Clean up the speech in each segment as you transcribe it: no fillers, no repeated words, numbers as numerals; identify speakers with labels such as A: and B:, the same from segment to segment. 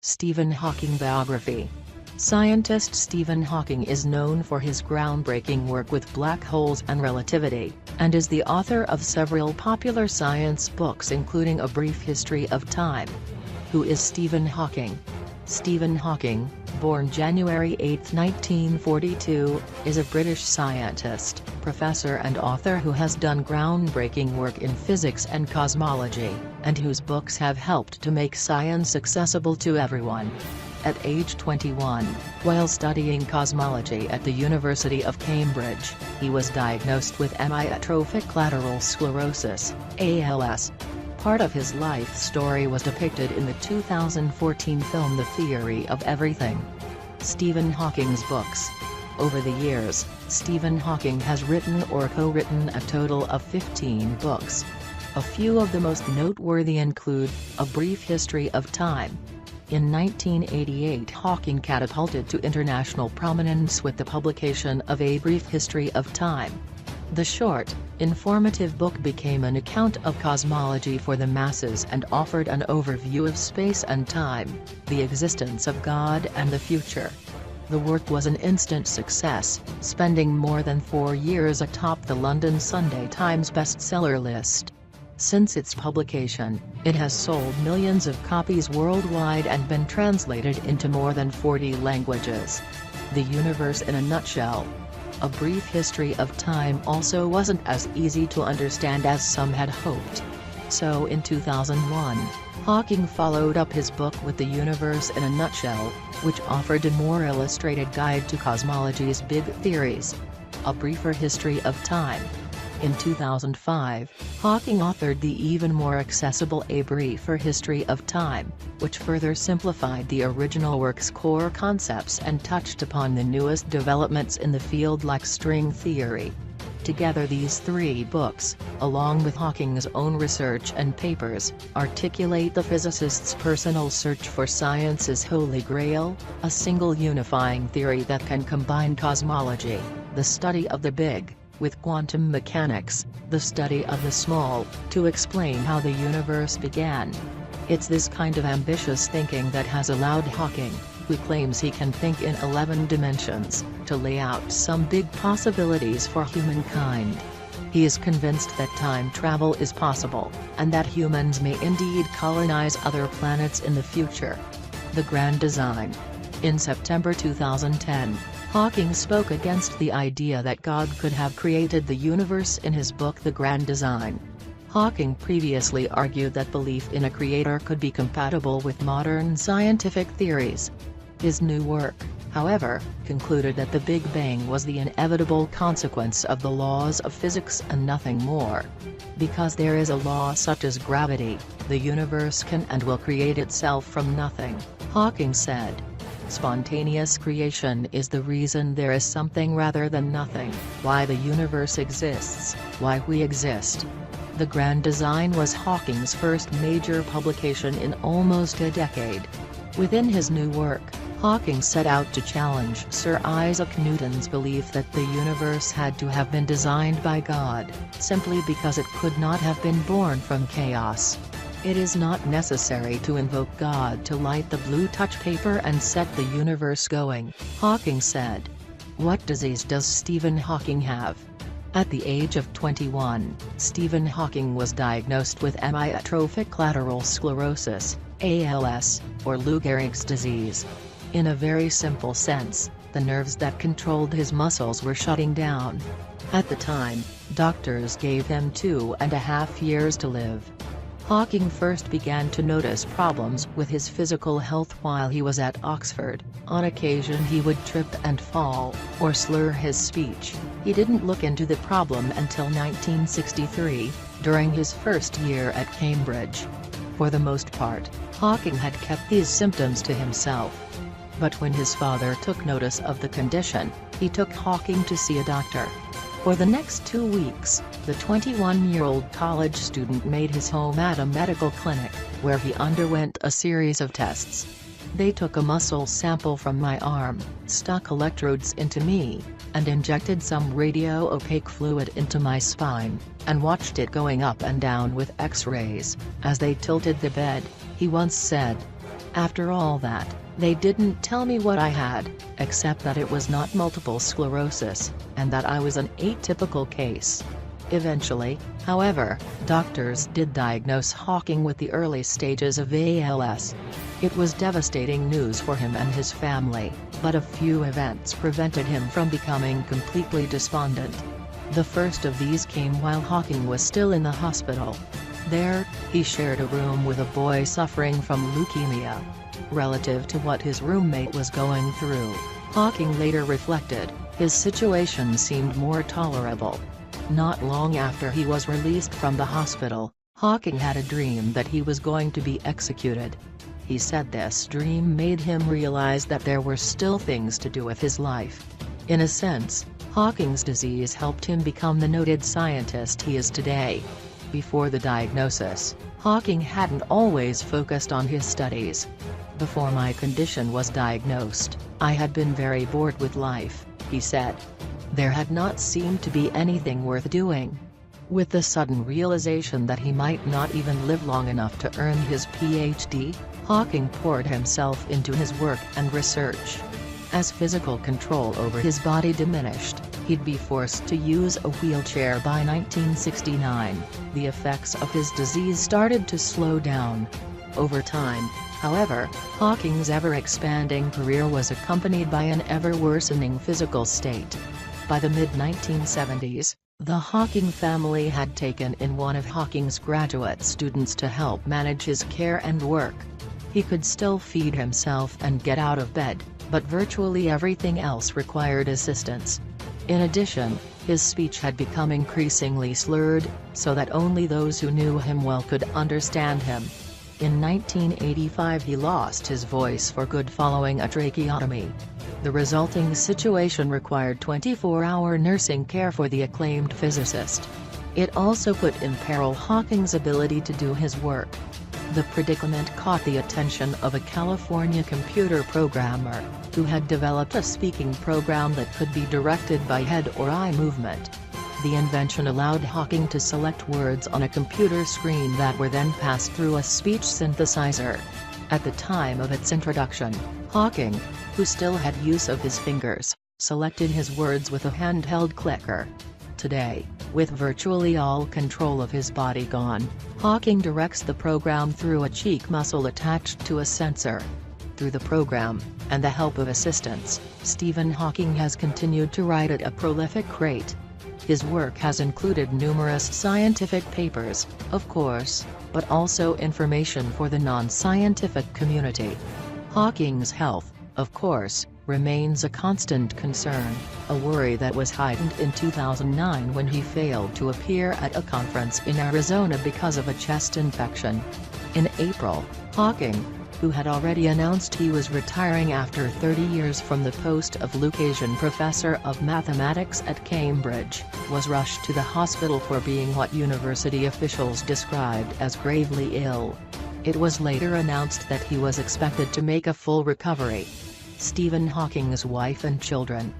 A: Stephen Hawking Biography. Scientist Stephen Hawking is known for his groundbreaking work with black holes and relativity, and is the author of several popular science books including A Brief History of Time. Who is Stephen Hawking? Stephen Hawking, born January 8, 1942, is a British scientist, professor and author who has done groundbreaking work in physics and cosmology, and whose books have helped to make science accessible to everyone. At age 21, while studying cosmology at the University of Cambridge, he was diagnosed with amyotrophic lateral sclerosis, ALS. Part of his life story was depicted in the 2014 film The Theory of Everything. Stephen Hawking's books. Over the years, Stephen Hawking has written or co-written a total of 15 books. A few of the most noteworthy include A Brief History of Time. In 1988, Hawking catapulted to international prominence with the publication of A Brief History of Time. The short, informative book became an account of cosmology for the masses and offered an overview of space and time, the existence of God and the future. The work was an instant success, spending more than 4 years atop the London Sunday Times bestseller list. Since its publication, it has sold millions of copies worldwide and been translated into more than 40 languages. The universe in a nutshell. A Brief History of Time also wasn't as easy to understand as some had hoped. So in 2001, Hawking followed up his book with The Universe in a Nutshell, which offered a more illustrated guide to cosmology's big theories. A Briefer History of Time. In 2005, Hawking authored the even more accessible A Briefer History of Time, which further simplified the original work's core concepts and touched upon the newest developments in the field like string theory. Together these 3 books, along with Hawking's own research and papers, articulate the physicist's personal search for science's holy grail, a single unifying theory that can combine cosmology, the study of the big, with quantum mechanics, the study of the small, to explain how the universe began. It's this kind of ambitious thinking that has allowed Hawking, who claims he can think in 11 dimensions, to lay out some big possibilities for humankind. He is convinced that time travel is possible, and that humans may indeed colonize other planets in the future. The Grand Design. In September 2010, Hawking spoke against the idea that God could have created the universe in his book The Grand Design. Hawking previously argued that belief in a creator could be compatible with modern scientific theories. His new work, however, concluded that the Big Bang was the inevitable consequence of the laws of physics and nothing more. Because there is a law such as gravity, the universe can and will create itself from nothing, Hawking said. Spontaneous creation is the reason there is something rather than nothing, why the universe exists, why we exist. The Grand Design was Hawking's first major publication in almost a decade. Within his new work, Hawking set out to challenge Sir Isaac Newton's belief that the universe had to have been designed by God, simply because it could not have been born from chaos. It is not necessary to invoke God to light the blue touch paper and set the universe going, Hawking said. What disease does Stephen Hawking have? At the age of 21, Stephen Hawking was diagnosed with amyotrophic lateral sclerosis, ALS, or Lou Gehrig's disease. In a very simple sense, the nerves that controlled his muscles were shutting down. At the time, doctors gave him 2.5 years to live. Hawking first began to notice problems with his physical health while he was at Oxford. On occasion he would trip and fall, or slur his speech. He didn't look into the problem until 1963, during his first year at Cambridge. For the most part, Hawking had kept these symptoms to himself. But when his father took notice of the condition, he took Hawking to see a doctor. For the next 2 weeks, the 21-year-old college student made his home at a medical clinic, where he underwent a series of tests. They took a muscle sample from my arm, stuck electrodes into me, and injected some radio-opaque fluid into my spine, and watched it going up and down with X-rays, as they tilted the bed, he once said. After all that, they didn't tell me what I had, except that it was not multiple sclerosis, and that I was an atypical case. Eventually, however, doctors did diagnose Hawking with the early stages of ALS. It was devastating news for him and his family, but a few events prevented him from becoming completely despondent. The first of these came while Hawking was still in the hospital. There, he shared a room with a boy suffering from leukemia. Relative to what his roommate was going through, Hawking later reflected, his situation seemed more tolerable. Not long after he was released from the hospital, Hawking had a dream that he was going to be executed. He said this dream made him realize that there were still things to do with his life. In a sense, Hawking's disease helped him become the noted scientist he is today. Before the diagnosis, Hawking hadn't always focused on his studies. Before my condition was diagnosed, I had been very bored with life, he said. There had not seemed to be anything worth doing. With the sudden realization that he might not even live long enough to earn his PhD, Hawking poured himself into his work and research. As physical control over his body diminished, he'd be forced to use a wheelchair by 1969. The effects of his disease started to slow down. Over time, however, Hawking's ever-expanding career was accompanied by an ever-worsening physical state. By the mid-1970s, the Hawking family had taken in one of Hawking's graduate students to help manage his care and work. He could still feed himself and get out of bed, but virtually everything else required assistance. In addition, his speech had become increasingly slurred, so that only those who knew him well could understand him. In 1985 he lost his voice for good following a tracheotomy. The resulting situation required 24-hour nursing care for the acclaimed physicist. It also put in peril Hawking's ability to do his work. The predicament caught the attention of a California computer programmer, who had developed a speaking program that could be directed by head or eye movement. The invention allowed Hawking to select words on a computer screen that were then passed through a speech synthesizer. At the time of its introduction, Hawking, who still had use of his fingers, selected his words with a handheld clicker. Today, with virtually all control of his body gone, Hawking directs the program through a cheek muscle attached to a sensor. Through the program, and the help of assistants, Stephen Hawking has continued to write at a prolific rate. His work has included numerous scientific papers, of course, but also information for the non-scientific community. Hawking's health, of course, remains a constant concern, a worry that was heightened in 2009 when he failed to appear at a conference in Arizona because of a chest infection. In April, Hawking, who had already announced he was retiring after 30 years from the post of Lucasian Professor of Mathematics at Cambridge, was rushed to the hospital for being what university officials described as gravely ill. It was later announced that he was expected to make a full recovery. Stephen Hawking's wife and children.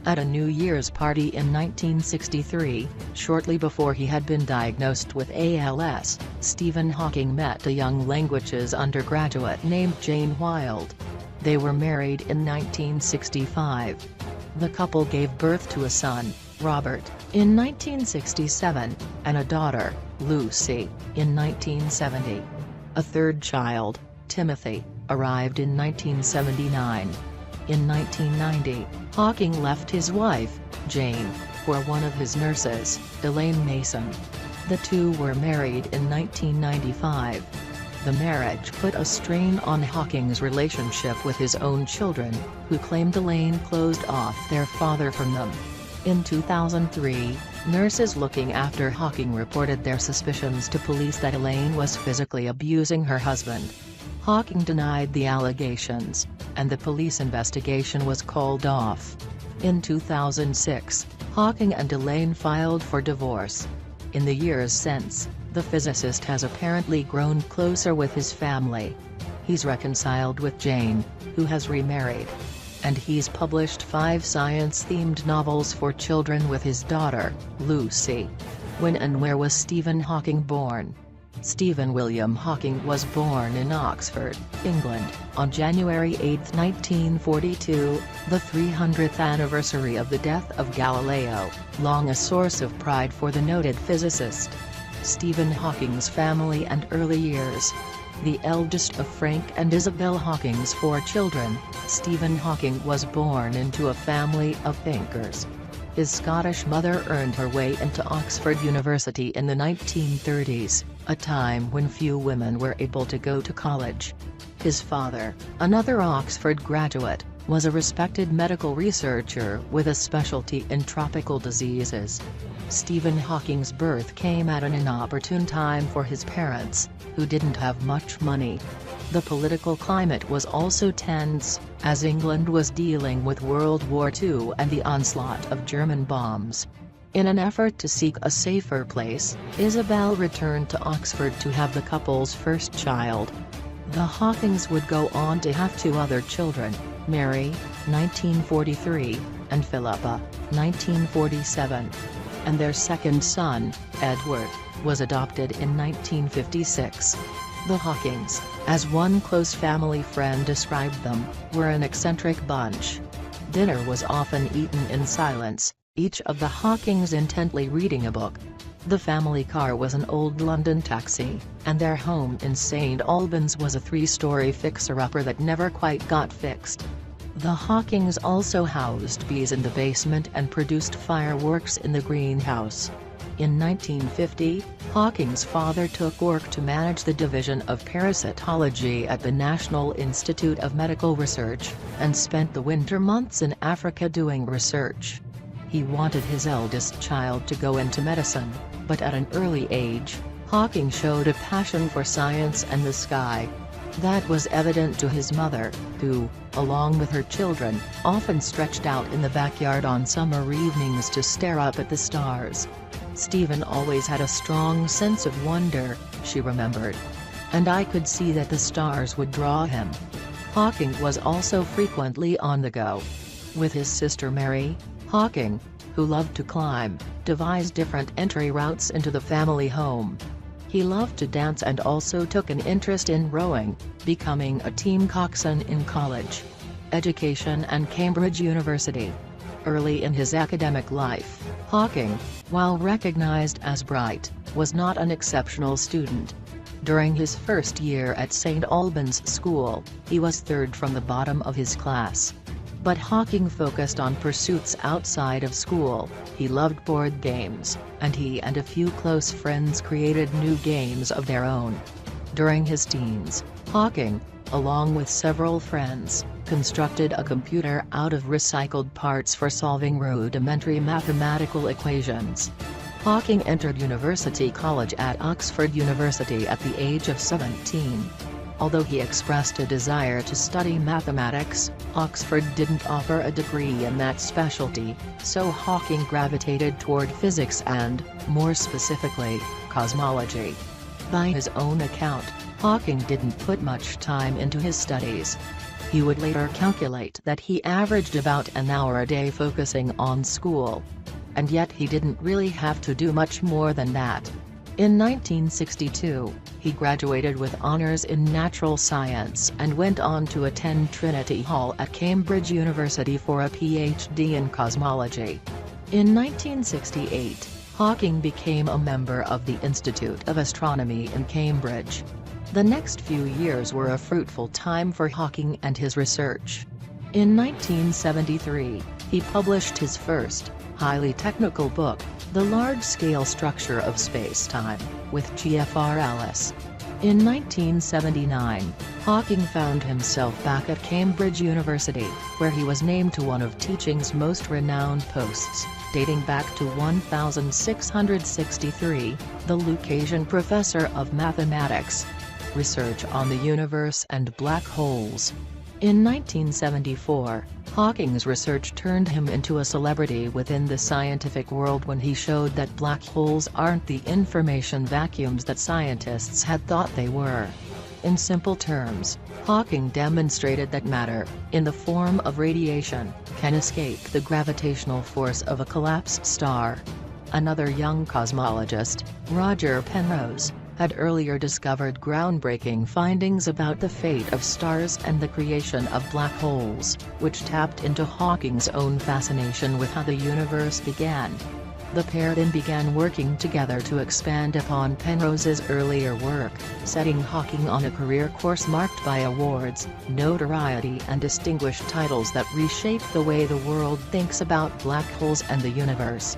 A: At a New Year's party in 1963, shortly before he had been diagnosed with ALS, Stephen Hawking met a young languages undergraduate named Jane Wilde. They were married in 1965. The couple gave birth to a son, Robert, in 1967, and a daughter, Lucy, in 1970. A third child, Timothy, arrived in 1979. In 1990, Hawking left his wife, Jane, for one of his nurses, Elaine Mason. The two were married in 1995. The marriage put a strain on Hawking's relationship with his own children, who claimed Elaine closed off their father from them. In 2003, nurses looking after Hawking reported their suspicions to police that Elaine was physically abusing her husband. Hawking denied the allegations, and the police investigation was called off. In 2006, Hawking and Elaine filed for divorce. In the years since, the physicist has apparently grown closer with his family. He's reconciled with Jane, who has remarried. And he's published 5 science-themed novels for children with his daughter, Lucy. When and where was Stephen Hawking born? Stephen William Hawking was born in Oxford, England, on January 8, 1942, the 300th anniversary of the death of Galileo, long a source of pride for the noted physicist. Stephen Hawking's family and early years. The eldest of Frank and Isabel Hawking's 4 children, Stephen Hawking was born into a family of thinkers. His Scottish mother earned her way into Oxford University in the 1930s, a time when few women were able to go to college. His father, another Oxford graduate, was a respected medical researcher with a specialty in tropical diseases. Stephen Hawking's birth came at an inopportune time for his parents, who didn't have much money. The political climate was also tense, as England was dealing with World War II and the onslaught of German bombs. In an effort to seek a safer place, Isabel returned to Oxford to have the couple's first child. The Hawkings would go on to have 2 other children, Mary, 1943, and Philippa, 1947. And their second son, Edward, was adopted in 1956. The Hawkings, as one close family friend described them, were an eccentric bunch. Dinner was often eaten in silence, each of the Hawkings intently reading a book. The family car was an old London taxi, and their home in St Albans was a 3-story fixer-upper that never quite got fixed. The Hawkings also housed bees in the basement and produced fireworks in the greenhouse. In 1950, Hawking's father took work to manage the division of parasitology at the National Institute of Medical Research, and spent the winter months in Africa doing research. He wanted his eldest child to go into medicine, but at an early age, Hawking showed a passion for science and the sky. That was evident to his mother, who, along with her children, often stretched out in the backyard on summer evenings to stare up at the stars. Stephen always had a strong sense of wonder, she remembered. And I could see that the stars would draw him. Hawking was also frequently on the go. With his sister Mary, Hawking, who loved to climb, devised different entry routes into the family home. He loved to dance and also took an interest in rowing, becoming a team coxswain in college. Education and Cambridge University. Early in his academic life, Hawking, while recognized as bright, was not an exceptional student. During his first year at St Albans School, he was 3rd from the bottom of his class. But Hawking focused on pursuits outside of school. He loved board games, and he and a few close friends created new games of their own. During his teens, Hawking, along with several friends, constructed a computer out of recycled parts for solving rudimentary mathematical equations. Hawking entered University College at Oxford University at the age of 17. Although he expressed a desire to study mathematics, Oxford didn't offer a degree in that specialty, so Hawking gravitated toward physics and, more specifically, cosmology. By his own account, Hawking didn't put much time into his studies. He would later calculate that he averaged about an hour a day focusing on school. And yet he didn't really have to do much more than that. In 1962, he graduated with honors in natural science and went on to attend Trinity Hall at Cambridge University for a PhD in cosmology. In 1968, Hawking became a member of the Institute of Astronomy in Cambridge. The next few years were a fruitful time for Hawking and his research. In 1973, he published his first, highly technical book, The Large-Scale Structure of Space-Time, with G.F.R. Ellis. In 1979, Hawking found himself back at Cambridge University, where he was named to one of teaching's most renowned posts, dating back to 1663, the Lucasian Professor of Mathematics. Research on the universe and black holes. In 1974, Hawking's research turned him into a celebrity within the scientific world when he showed that black holes aren't the information vacuums that scientists had thought they were. In simple terms, Hawking demonstrated that matter, in the form of radiation, can escape the gravitational force of a collapsed star. Another young cosmologist, Roger Penrose, had earlier discovered groundbreaking findings about the fate of stars and the creation of black holes, which tapped into Hawking's own fascination with how the universe began. The pair then began working together to expand upon Penrose's earlier work, setting Hawking on a career course marked by awards, notoriety and distinguished titles that reshaped the way the world thinks about black holes and the universe.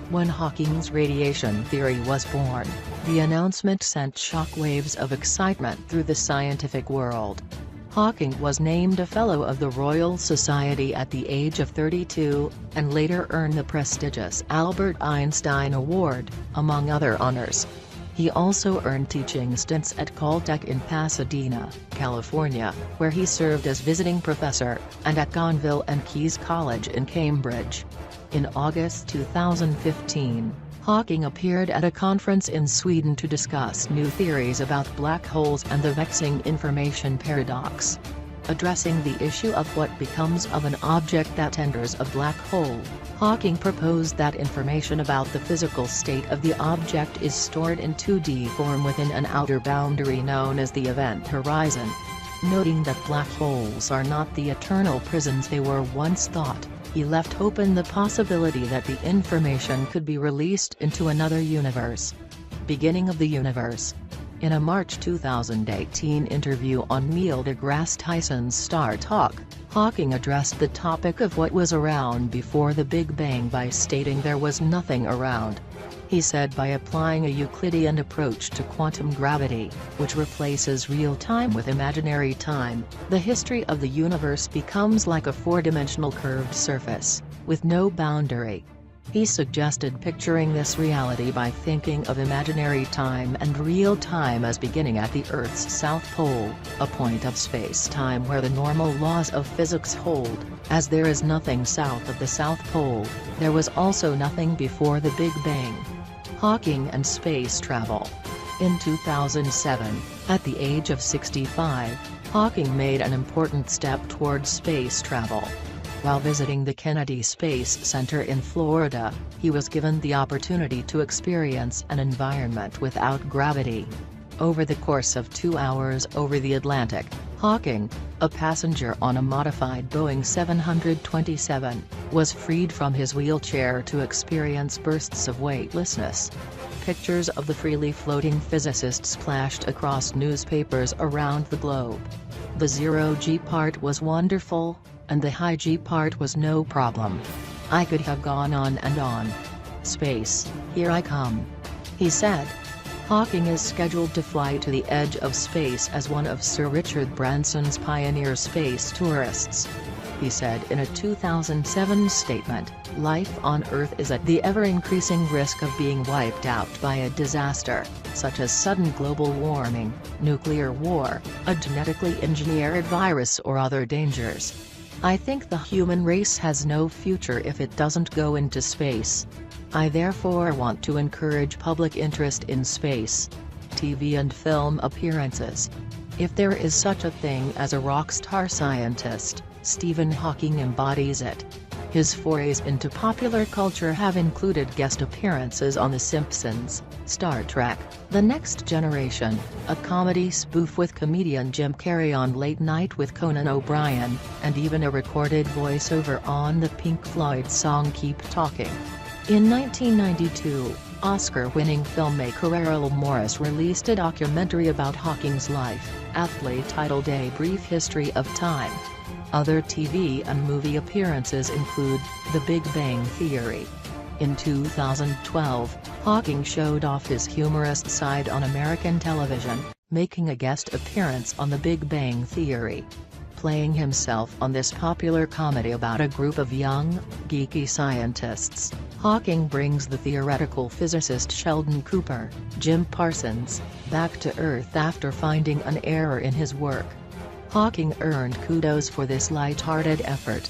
A: When Hawking's radiation theory was born, the announcement sent shockwaves of excitement through the scientific world. Hawking was named a Fellow of the Royal Society at the age of 32, and later earned the prestigious Albert Einstein Award, among other honors. He also earned teaching stints at Caltech in Pasadena, California, where he served as visiting professor, and at Gonville and Caius College in Cambridge. In August 2015, Hawking appeared at a conference in Sweden to discuss new theories about black holes and the vexing information paradox. Addressing the issue of what becomes of an object that enters a black hole, Hawking proposed that information about the physical state of the object is stored in 2D form within an outer boundary known as the event horizon. Noting that black holes are not the eternal prisons they were once thought, he left open the possibility that the information could be released into another universe. Beginning of the universe. In a March 2018 interview on Neil deGrasse Tyson's Star Talk, Hawking addressed the topic of what was around before the Big Bang by stating there was nothing around. He said by applying a Euclidean approach to quantum gravity, which replaces real time with imaginary time, the history of the universe becomes like a four-dimensional curved surface, with no boundary. He suggested picturing this reality by thinking of imaginary time and real time as beginning at the Earth's south pole, a point of space-time where the normal laws of physics hold. As there is nothing south of the South Pole, there was also nothing before the Big Bang. Hawking and space travel. In 2007, at the age of 65, Hawking made an important step towards space travel. While visiting the Kennedy Space Center in Florida, he was given the opportunity to experience an environment without gravity. Over the course of 2 hours over the Atlantic, Hawking, a passenger on a modified Boeing 727, was freed from his wheelchair to experience bursts of weightlessness. Pictures of the freely floating physicist splashed across newspapers around the globe. The zero-G part was wonderful, and the high-G part was no problem. I could have gone on and on. Space, here I come. He said. Hawking is scheduled to fly to the edge of space as one of Sir Richard Branson's pioneer space tourists. He said in a 2007 statement, "Life on Earth is at the ever-increasing risk of being wiped out by a disaster, such as sudden global warming, nuclear war, a genetically engineered virus or other dangers. I think the human race has no future if it doesn't go into space. I therefore want to encourage public interest in space, TV and film appearances. If there is such a thing as a rock star scientist, Stephen Hawking embodies it." His forays into popular culture have included guest appearances on The Simpsons, Star Trek, The Next Generation, a comedy spoof with comedian Jim Carrey on Late Night with Conan O'Brien, and even a recorded voiceover on the Pink Floyd song Keep Talking. In 1992, Oscar-winning filmmaker Errol Morris released a documentary about Hawking's life, aptly titled A Brief History of Time. Other TV and movie appearances include The Big Bang Theory. In 2012, Hawking showed off his humorous side on American television, making a guest appearance on The Big Bang Theory. Playing himself on this popular comedy about a group of young, geeky scientists, Hawking brings the theoretical physicist Sheldon Cooper, Jim Parsons, back to Earth after finding an error in his work. Hawking earned kudos for this light-hearted effort.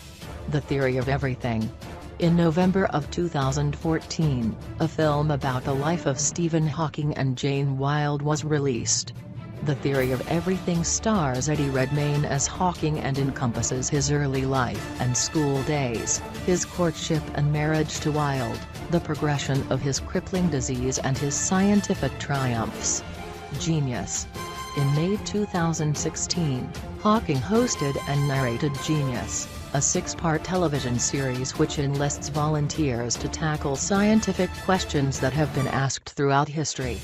A: The Theory of Everything. In November of 2014, a film about the life of Stephen Hawking and Jane Wilde was released. The Theory of Everything stars Eddie Redmayne as Hawking and encompasses his early life and school days, his courtship and marriage to Wilde, the progression of his crippling disease and his scientific triumphs. Genius. In May 2016, Hawking hosted and narrated Genius, a 6-part television series which enlists volunteers to tackle scientific questions that have been asked throughout history.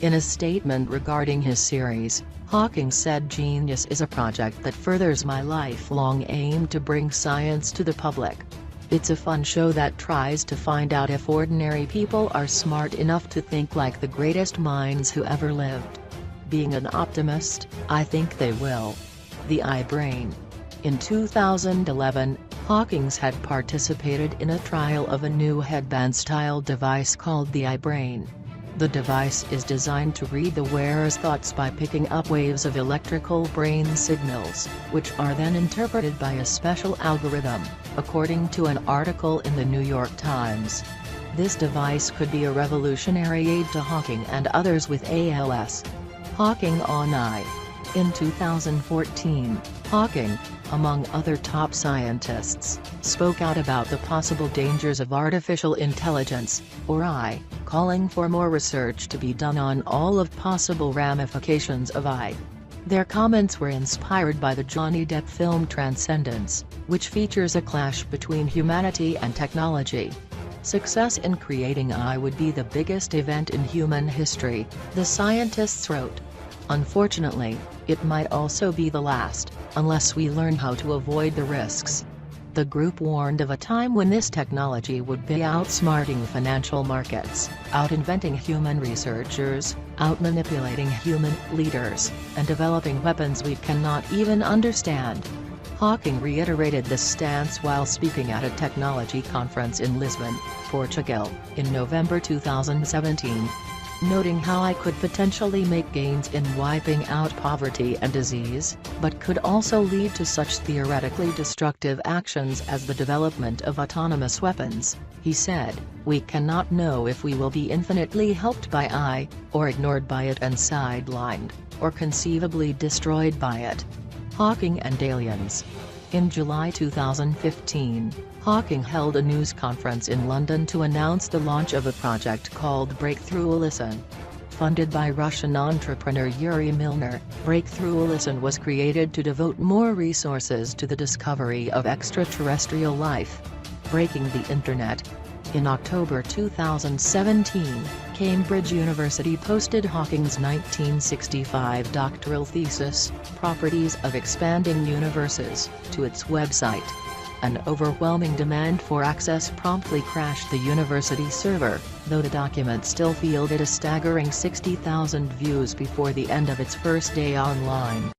A: In a statement regarding his series, Hawking said, "Genius is a project that furthers my lifelong aim to bring science to the public. It's a fun show that tries to find out if ordinary people are smart enough to think like the greatest minds who ever lived. Being an optimist, I think they will." The iBrain. In 2011, Hawkins had participated in a trial of a new headband-style device called the iBrain. The device is designed to read the wearer's thoughts by picking up waves of electrical brain signals, which are then interpreted by a special algorithm, according to an article in the New York Times. This device could be a revolutionary aid to Hawking and others with ALS. Hawking on I. In 2014, Hawking, among other top scientists, spoke out about the possible dangers of artificial intelligence, or AI, calling for more research to be done on all of possible ramifications of AI. Their comments were inspired by the Johnny Depp film Transcendence, which features a clash between humanity and technology. Success in creating AI would be the biggest event in human history, the scientists wrote. Unfortunately, it might also be the last, unless we learn how to avoid the risks. The group warned of a time when this technology would be outsmarting financial markets, out-inventing human researchers, out-manipulating human leaders, and developing weapons we cannot even understand. Hawking reiterated this stance while speaking at a technology conference in Lisbon, Portugal, in November 2017. Noting how I could potentially make gains in wiping out poverty and disease, but could also lead to such theoretically destructive actions as the development of autonomous weapons, he said, "We cannot know if we will be infinitely helped by AI, or ignored by it and sidelined, or conceivably destroyed by it." Hawking and aliens. In July 2015, Hawking held a news conference in London to announce the launch of a project called Breakthrough Listen. Funded by Russian entrepreneur Yuri Milner, Breakthrough Listen was created to devote more resources to the discovery of extraterrestrial life. Breaking the Internet. In October 2017, Cambridge University posted Hawking's 1965 doctoral thesis, Properties of Expanding Universes, to its website. An overwhelming demand for access promptly crashed the university server, though the document still fielded a staggering 60,000 views before the end of its first day online.